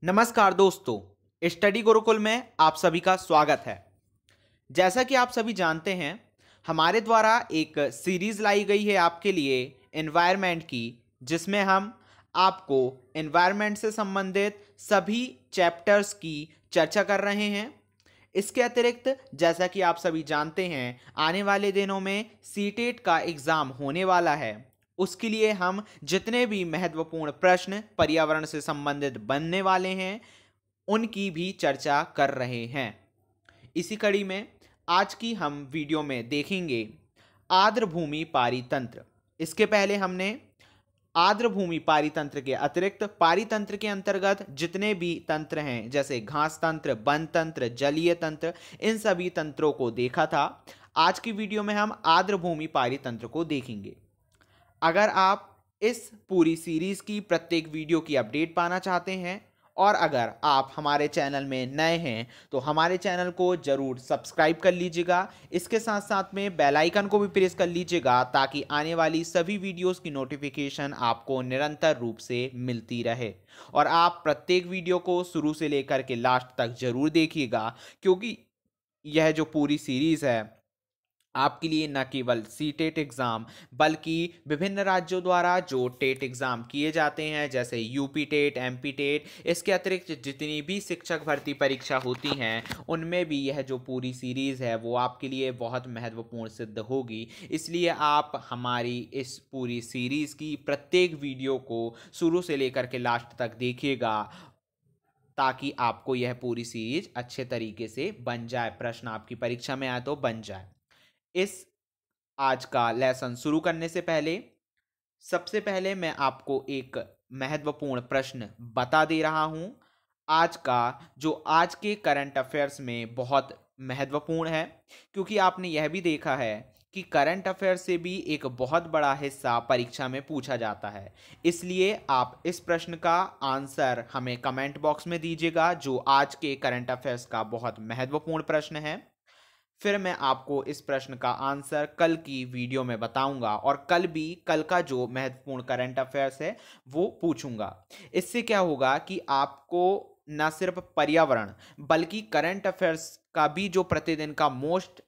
नमस्कार दोस्तों, स्टडी गुरुकुल में आप सभी का स्वागत है। जैसा कि आप सभी जानते हैं, हमारे द्वारा एक सीरीज लाई गई है आपके लिए एनवायरनमेंट की, जिसमें हम आपको एनवायरनमेंट से संबंधित सभी चैप्टर्स की चर्चा कर रहे हैं। इसके अतिरिक्त जैसा कि आप सभी जानते हैं, आने वाले दिनों में सीटेट का एग्ज़ाम होने वाला है। उसके लिए हम जितने भी महत्वपूर्ण प्रश्न पर्यावरण से संबंधित बनने वाले हैं, उनकी भी चर्चा कर रहे हैं। इसी कड़ी में आज की हम वीडियो में देखेंगे आर्द्र भूमि पारितंत्र। इसके पहले हमने आर्द्र भूमि पारितंत्र के अतिरिक्त पारितंत्र के अंतर्गत जितने भी तंत्र हैं, जैसे घास तंत्र, वन तंत्र, जलीय तंत्र, इन सभी तंत्रों को देखा था। आज की वीडियो में हम आर्द्र भूमि पारितंत्र को देखेंगे। अगर आप इस पूरी सीरीज की प्रत्येक वीडियो की अपडेट पाना चाहते हैं और अगर आप हमारे चैनल में नए हैं तो हमारे चैनल को जरूर सब्सक्राइब कर लीजिएगा। इसके साथ साथ में बेल आइकन को भी प्रेस कर लीजिएगा ताकि आने वाली सभी वीडियोस की नोटिफिकेशन आपको निरंतर रूप से मिलती रहे। और आप प्रत्येक वीडियो को शुरू से लेकर के लास्ट तक जरूर देखिएगा, क्योंकि यह जो पूरी सीरीज है आपके लिए न केवल सीटेट एग्ज़ाम बल्कि विभिन्न राज्यों द्वारा जो टेट एग्ज़ाम किए जाते हैं, जैसे यूपी टेट, एमपी टेट, इसके अतिरिक्त जितनी भी शिक्षक भर्ती परीक्षा होती हैं, उनमें भी यह जो पूरी सीरीज़ है वो आपके लिए बहुत महत्वपूर्ण सिद्ध होगी। इसलिए आप हमारी इस पूरी सीरीज़ की प्रत्येक वीडियो को शुरू से लेकर के लास्ट तक देखिएगा ताकि आपको यह पूरी सीरीज अच्छे तरीके से बन जाए, प्रश्न आपकी परीक्षा में आए तो बन जाए। इस आज का लेसन शुरू करने से पहले सबसे पहले मैं आपको एक महत्वपूर्ण प्रश्न बता दे रहा हूं, आज के करंट अफेयर्स में बहुत महत्वपूर्ण है, क्योंकि आपने यह भी देखा है कि करंट अफेयर से भी एक बहुत बड़ा हिस्सा परीक्षा में पूछा जाता है। इसलिए आप इस प्रश्न का आंसर हमें कमेंट बॉक्स में दीजिएगा, जो आज के करंट अफेयर्स का बहुत महत्वपूर्ण प्रश्न है। फिर मैं आपको इस प्रश्न का आंसर कल की वीडियो में बताऊंगा और कल का जो महत्वपूर्ण करंट अफेयर्स है वो पूछूंगा। इससे क्या होगा कि आपको न सिर्फ पर्यावरण बल्कि करंट अफेयर्स का भी जो प्रतिदिन का मोस्ट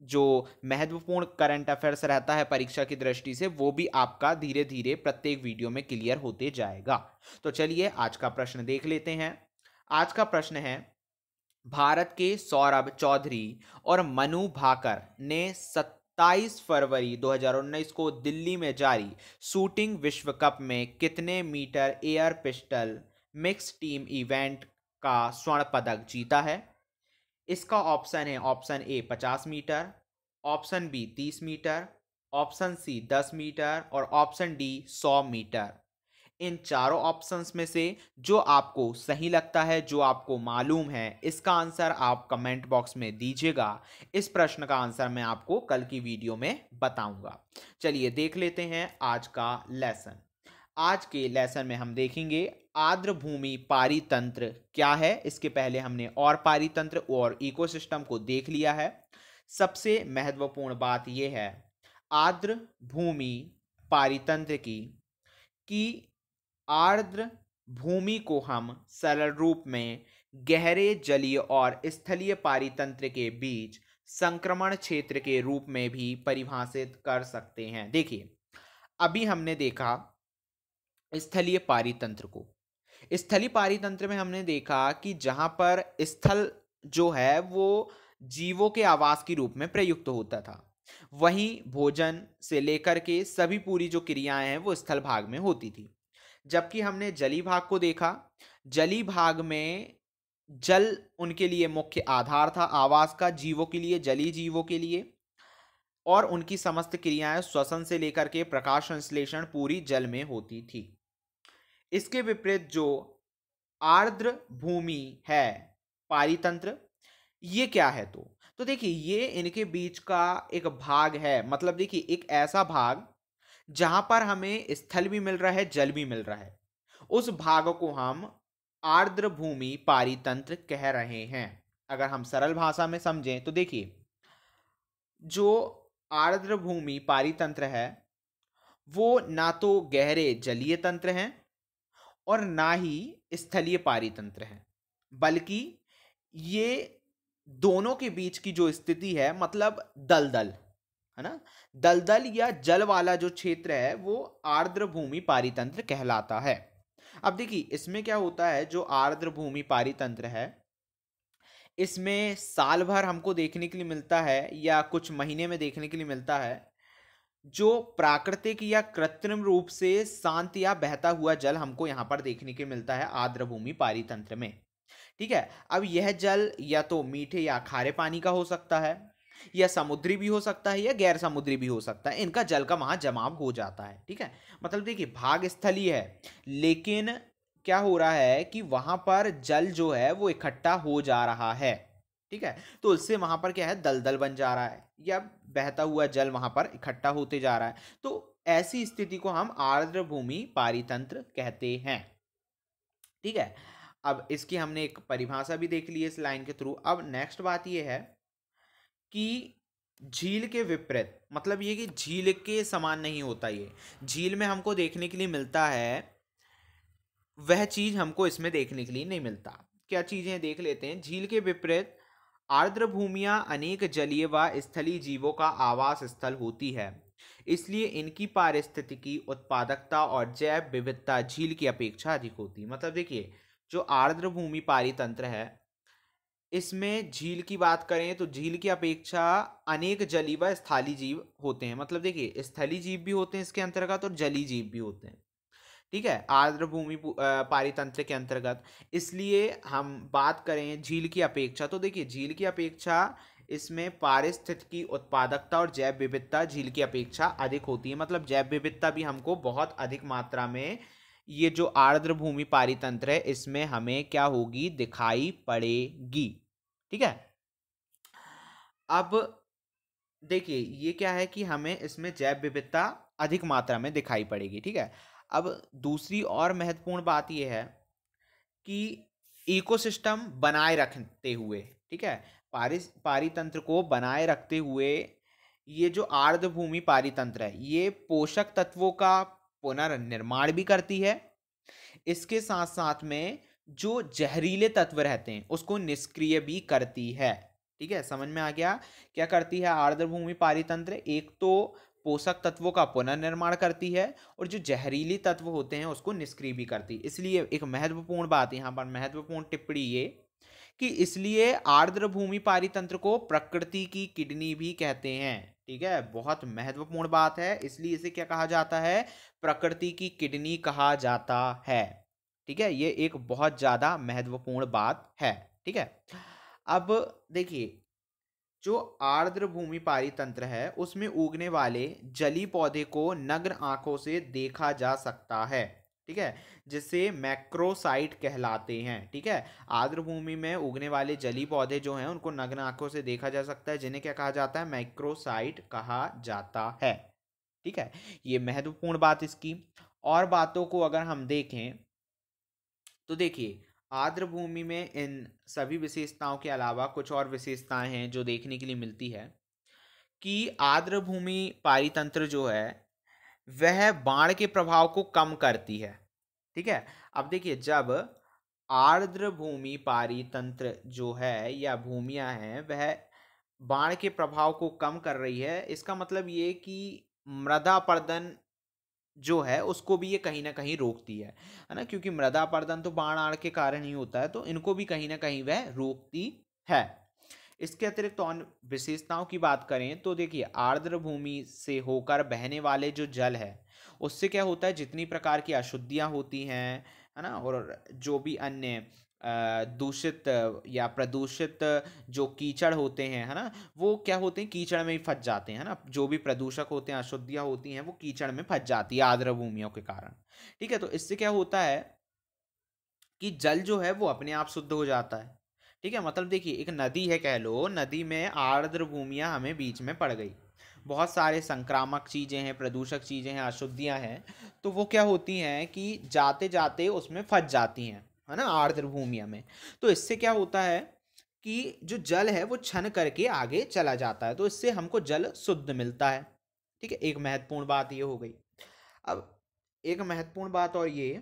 जो महत्वपूर्ण करंट अफेयर्स रहता है परीक्षा की दृष्टि से, वो भी आपका धीरे धीरे प्रत्येक वीडियो में क्लियर होते जाएगा। तो चलिए आज का प्रश्न देख लेते हैं। आज का प्रश्न है, भारत के सौरभ चौधरी और मनु भाकर ने 27 फरवरी 2019 को दिल्ली में जारी शूटिंग विश्व कप में कितने metre air pistol mix team event का स्वर्ण पदक जीता है? इसका ऑप्शन है, option A 50 metre, option B 30 metre, option C 10 metre और ऑप्शन डी 100 मीटर। इन चारों ऑप्शंस में से जो आपको सही लगता है, जो आपको मालूम है, इसका आंसर आप कमेंट बॉक्स में दीजिएगा। इस प्रश्न का आंसर मैं आपको कल की वीडियो में बताऊंगा। चलिए देख लेते हैं आज का लेसन। आज के लेसन में हम देखेंगे आर्द्र भूमि पारितंत्र क्या है। इसके पहले हमने और पारितंत्र और इकोसिस्टम को देख लिया है। सबसे महत्वपूर्ण बात यह है आर्द्र भूमि पारितंत्र की कि आर्द्र भूमि को हम सरल रूप में गहरे जलीय और स्थलीय पारितंत्र के बीच संक्रमण क्षेत्र के रूप में भी परिभाषित कर सकते हैं। देखिए, अभी हमने देखा स्थलीय पारितंत्र को। स्थलीय पारितंत्र में हमने देखा कि जहां पर स्थल जो है वो जीवों के आवास के रूप में प्रयुक्त होता था, वहीं भोजन से लेकर के सभी पूरी जो क्रियाएं हैं वो स्थल भाग में होती थी। जबकि हमने जली भाग को देखा, जली भाग में जल उनके लिए मुख्य आधार था आवास का, जीवों के लिए, जली जीवों के लिए, और उनकी समस्त क्रियाएं श्वसन से लेकर के प्रकाश संश्लेषण पूरी जल में होती थी। इसके विपरीत जो आर्द्र भूमि है पारितंत्र, ये क्या है? तो देखिए, ये इनके बीच का एक भाग है। मतलब देखिए, एक ऐसा भाग जहां पर हमें स्थल भी मिल रहा है, जल भी मिल रहा है, उस भाग को हम आर्द्र भूमि पारितंत्र कह रहे हैं। अगर हम सरल भाषा में समझें तो देखिए, जो आर्द्र भूमि पारितंत्र है वो ना तो गहरे जलीय तंत्र हैं और ना ही स्थलीय पारितंत्र है, बल्कि ये दोनों के बीच की जो स्थिति है, मतलब दलदल है ना, दलदल या जल वाला जो क्षेत्र है वो आर्द्र भूमि पारितंत्र कहलाता है। अब देखिए इसमें क्या होता है, जो आर्द्र भूमि पारितंत्र है इसमें साल भर हमको देखने के लिए मिलता है या कुछ महीने में देखने के लिए मिलता है जो प्राकृतिक या कृत्रिम रूप से शांत या बहता हुआ जल हमको यहाँ पर देखने के मिलता है आर्द्र भूमि पारितंत्र में। ठीक है, अब यह जल या तो मीठे या खारे पानी का हो सकता है, या समुद्री भी हो सकता है, या गैर समुद्री भी हो सकता है, इनका जल का वहां जमाव हो जाता है। ठीक है, मतलब देखिए भाग स्थलीय है, लेकिन क्या हो रहा है कि वहां पर जल जो है वो इकट्ठा हो जा रहा है। ठीक है, तो उससे वहां पर क्या है, दलदल बन जा रहा है या बहता हुआ जल वहां पर इकट्ठा होते जा रहा है। तो ऐसी स्थिति को हम आर्द्र भूमि पारितंत्र कहते हैं। ठीक है, अब इसकी हमने एक परिभाषा भी देख ली है इस लाइन के थ्रू। अब नेक्स्ट बात यह है कि झील के विपरीत, मतलब ये कि झील के समान नहीं होता, ये झील में हमको देखने के लिए मिलता है वह चीज हमको इसमें देखने के लिए नहीं मिलता। क्या चीजें देख लेते हैं। झील के विपरीत आर्द्र भूमियां अनेक जलीय व स्थलीय जीवों का आवास स्थल होती है, इसलिए इनकी पारिस्थितिकी उत्पादकता और जैव विविधता झील की अपेक्षा अधिक होती है। मतलब देखिए जो आर्द्र भूमि पारितंत्र है इसमें झील की बात करें तो झील की अपेक्षा अनेक जलीय व स्थलीय जीव होते हैं। मतलब देखिए स्थलीय जीव भी होते हैं इसके अंतर्गत और जलीय जीव भी होते हैं। ठीक है, आर्द्र भूमि पारितंत्र के अंतर्गत। इसलिए हम बात करें झील की अपेक्षा तो देखिए झील की अपेक्षा इसमें पारिस्थितिकी उत्पादकता और जैव विविधता झील की अपेक्षा अधिक होती है। मतलब जैव विविधता भी हमको बहुत अधिक मात्रा में ये जो आर्द्र भूमि पारितंत्र है इसमें हमें क्या होगी, दिखाई पड़ेगी। ठीक है, अब देखिए ये क्या है कि हमें इसमें जैव विविधता अधिक मात्रा में दिखाई पड़ेगी। ठीक है, अब दूसरी और महत्वपूर्ण बात यह है कि इकोसिस्टम बनाए रखते हुए, ठीक है, पारितंत्र को बनाए रखते हुए ये जो आर्द्र भूमि पारितंत्र है ये पोषक तत्वों का पुनर्निर्माण भी करती है। इसके साथ साथ में जो जहरीले तत्व रहते हैं उसको निष्क्रिय भी करती है। ठीक है, समझ में आ गया क्या करती है आर्द्र भूमि पारितंत्र। एक तो पोषक तत्वों का पुनर्निर्माण करती है और जो जहरीली तत्व होते हैं उसको निष्क्रिय भी करती है। इसलिए एक महत्वपूर्ण बात यहाँ पर, महत्वपूर्ण टिप्पणी ये कि इसलिए आर्द्र भूमि पारितंत्र को प्रकृति की किडनी भी कहते हैं। ठीक है, बहुत महत्वपूर्ण बात है, इसलिए इसे क्या कहा जाता है, प्रकृति की किडनी कहा जाता है। ठीक है, ये एक बहुत ज्यादा महत्वपूर्ण बात है। ठीक है, अब देखिए जो आर्द्र भूमि पारितंत्र है उसमें उगने वाले जली पौधे को नग्न आंखों से देखा जा सकता है। ठीक है, जिसे मैक्रोसाइट कहलाते हैं। ठीक है, आर्द्र भूमि में उगने वाले जली पौधे जो हैं उनको नग्न आंखों से देखा जा सकता है, जिन्हें क्या कहा जाता है, मैक्रोसाइट कहा जाता है। ठीक है, ये महत्वपूर्ण बात इसकी। और बातों को अगर हम देखें तो देखिए आर्द्र भूमि में इन सभी विशेषताओं के अलावा कुछ और विशेषताएं हैं जो देखने के लिए मिलती है कि आर्द्र भूमि पारितंत्र जो है वह बाढ़ के प्रभाव को कम करती है। ठीक है, अब देखिए जब आर्द्र भूमि पारितंत्र जो है या भूमियां हैं वह बाढ़ के प्रभाव को कम कर रही है, इसका मतलब ये कि मृदा अपरदन जो है उसको भी ये कहीं ना कहीं रोकती है ना, क्योंकि मृदा अपरदन तो बाढ़ आड़ के कारण ही होता है, तो इनको भी कहीं ना कहीं वह रोकती है। इसके अतिरिक्त और विशेषताओं की बात करें तो देखिए आर्द्र भूमि से होकर बहने वाले जो जल है उससे क्या होता है, जितनी प्रकार की अशुद्धियां होती हैं है ना, और जो भी अन्य दूषित या प्रदूषित जो कीचड़ होते हैं है ना, वो क्या होते हैं, कीचड़ में ही फंस जाते हैं, है ना, जो भी प्रदूषक होते हैं, अशुद्धियां होती हैं, वो कीचड़ में फंस जाती है आर्द्र भूमियों के कारण। ठीक है, तो इससे क्या होता है कि जल जो है वो अपने आप शुद्ध हो जाता है। ठीक है, मतलब देखिए एक नदी है कह लो, नदी में आर्द्र भूमियां हमें बीच में पड़ गई, बहुत सारे संक्रामक चीज़ें हैं, प्रदूषक चीज़ें हैं, अशुद्धियां हैं, तो वो क्या होती हैं कि जाते जाते उसमें फंस जाती हैं, है ना, आर्द्र भूमिया में। तो इससे क्या होता है कि जो जल है वो छन करके आगे चला जाता है, तो इससे हमको जल शुद्ध मिलता है। ठीक है, एक महत्वपूर्ण बात ये हो गई। अब एक महत्वपूर्ण बात और ये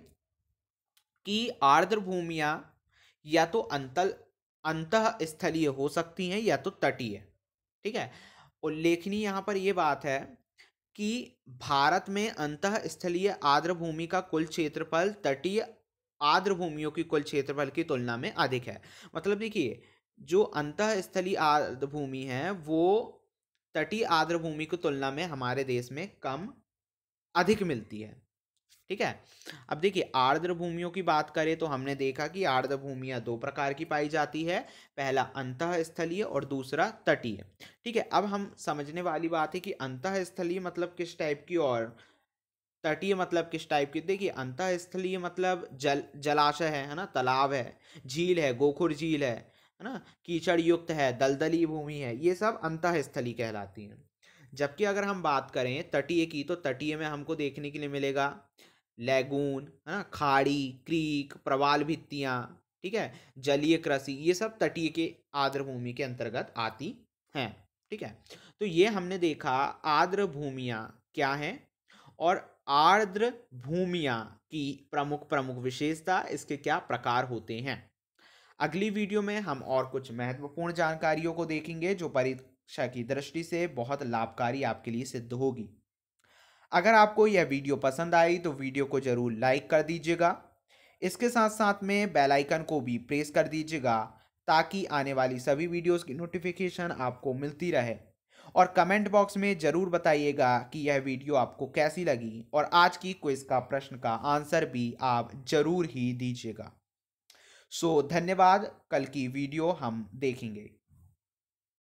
कि आर्द्र भूमियां या तो अंतः स्थलीय हो सकती हैं या तो तटीय। ठीक है। उल्लेखनीय यहाँ पर यह बात है कि भारत में अंतः स्थलीय आर्द्र भूमि का कुल क्षेत्रफल तटीय आर्द्र भूमियों की कुल क्षेत्रफल की तुलना में अधिक है। मतलब देखिए, जो अंतः स्थलीय आर्द्र भूमि है वो तटीय आर्द्र भूमि की तुलना में हमारे देश में कम अधिक मिलती है। ठीक है। अब देखिए, आर्द्र भूमियों की बात करें तो हमने देखा कि आर्द्र भूमियां दो प्रकार की पाई जाती है, पहला अंतः स्थलीय और दूसरा तटीय। ठीक है। अब हम समझने वाली बात है कि अंतः स्थलीय मतलब किस टाइप की और तटीय मतलब किस टाइप की। देखिए, अंतः स्थलीय मतलब जलाशय है ना, तालाब है, झील है, गोखुर झील है ना, कीचड़ युक्त है, दलदली भूमि है, ये सब अंतः स्थलीय कहलाती हैं। जबकि अगर हम बात करें तटीय की, तो तटीय में हमको देखने के लिए मिलेगा लैगून, है ना, खाड़ी, क्रीक, प्रवाल भित्तियां, ठीक है, जलीय कृषि, ये सब तटीय के आर्द्र भूमि के अंतर्गत आती हैं। ठीक है। तो ये हमने देखा आर्द्र भूमियां क्या हैं और आर्द्र भूमियां की प्रमुख प्रमुख विशेषता, इसके क्या प्रकार होते हैं। अगली वीडियो में हम और कुछ महत्वपूर्ण जानकारियों को देखेंगे जो परीक्षा की दृष्टि से बहुत लाभकारी आपके लिए सिद्ध होगी। अगर आपको यह वीडियो पसंद आई तो वीडियो को जरूर लाइक कर दीजिएगा। इसके साथ साथ में बेल आइकन को भी प्रेस कर दीजिएगा ताकि आने वाली सभी वीडियोस की नोटिफिकेशन आपको मिलती रहे। और कमेंट बॉक्स में ज़रूर बताइएगा कि यह वीडियो आपको कैसी लगी और आज की क्विज का प्रश्न का आंसर भी आप ज़रूर ही दीजिएगा। धन्यवाद। कल की वीडियो हम देखेंगे।